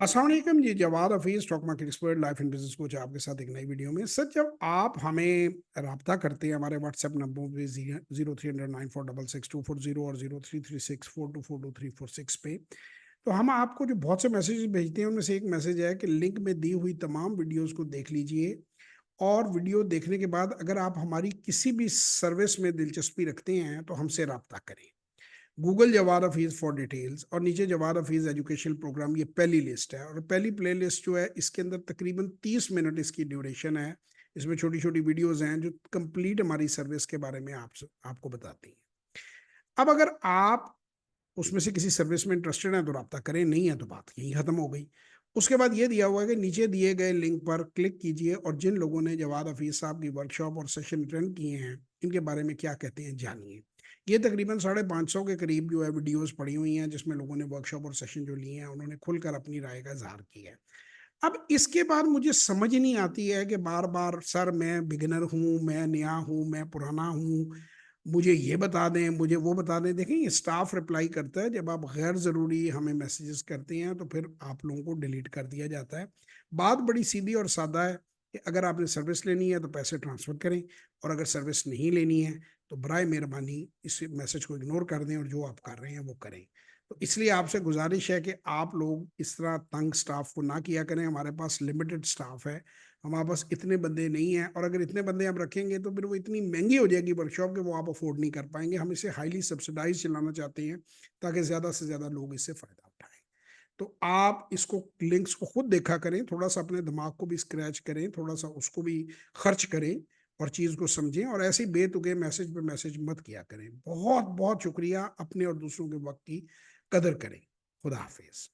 अस्सलाम वालेकुम जी। Jawad Hafeez, stock market expert, life and business coach, आपके साथ एक नई वीडियो में। सर, जब आप हमें राब्ता करते हैं हमारे व्हाट्सएप नंबर पे 0309466240 और 0336424234 पे, तो हम आपको जो बहुत से मैसेजेस भेजते हैं उनमें से एक मैसेज है कि लिंक में दी हुई तमाम वीडियोस को देख लीजिए, और वीडियो देखने के बाद अगर आप हमारी किसी भी सर्विस में दिलचस्पी रखते हैं तो हमसे राब्ता करें। Google Jawad Hafeez for details, और नीचे जवाद हफीज़ एजुकेशन प्रोग्राम, ये पहली लिस्ट है। और पहली प्ले लिस्ट जो है इसके अंदर तकरीबन 30 मिनट इसकी ड्यूरेशन है। इसमें छोटी छोटी वीडियोज़ हैं जो कंप्लीट हमारी सर्विस के बारे में आपको बताती हैं। अब अगर आप उसमें से किसी सर्विस में इंटरेस्टेड हैं तो राब्ता करें, नहीं है तो बात यहीं ख़त्म हो गई। उसके बाद ये दिया हुआ है कि नीचे दिए गए लिंक पर क्लिक कीजिए और जिन लोगों ने जवाद हफीज़ साहब की वर्कशॉप और सेशन अटेंड किए हैं, इनके बारे में क्या कहते हैं जानिए। ये तकरीबन 550 के करीब जो है वीडियोज़ पड़ी हुई हैं, जिसमें लोगों ने वर्कशॉप और सेशन जो लिए हैं, उन्होंने खुलकर अपनी राय का इज़हार किया है। अब इसके बाद मुझे समझ नहीं आती है कि बार-बार सर मैं बिगिनर हूँ, मैं नया हूँ, मैं पुराना हूँ, मुझे ये बता दें, मुझे वो बता दें। देखिए, ये स्टाफ रिप्लाई करता है, जब आप गैर ज़रूरी हमें मैसेजेस करते हैं तो फिर आप लोगों को डिलीट कर दिया जाता है। बात बड़ी सीधी और सादा है कि अगर आपने सर्विस लेनी है तो पैसे ट्रांसफ़र करें, और अगर सर्विस नहीं लेनी है तो बराए मेहरबानी इस मैसेज को इग्नोर कर दें और जो आप कर रहे हैं वो करें। तो इसलिए आपसे गुज़ारिश है कि आप लोग इस तरह तंग स्टाफ को ना किया करें। हमारे पास लिमिटेड स्टाफ है, हमारे पास इतने बंदे नहीं हैं, और अगर इतने बंदे हम रखेंगे तो फिर वो इतनी महंगी हो जाएगी वर्कशॉप कि वो आप अफोर्ड नहीं कर पाएँगे। हम इसे हाईली सब्सिडाइज़ चलाना चाहते हैं ताकि ज़्यादा से ज़्यादा लोग इससे फ़ायदा उठाएँ। तो आप इसको लिंक्स को खुद देखा करें, थोड़ा-सा अपने दिमाग को भी स्क्रैच करें, थोड़ा-सा उसको भी खर्च करें और चीज़ को समझें, और ऐसे ही बेतुके मैसेज पे मैसेज मत किया करें। बहुत-बहुत शुक्रिया। अपने और दूसरों के वक़्त की कदर करें। खुदा हाफ़िज़।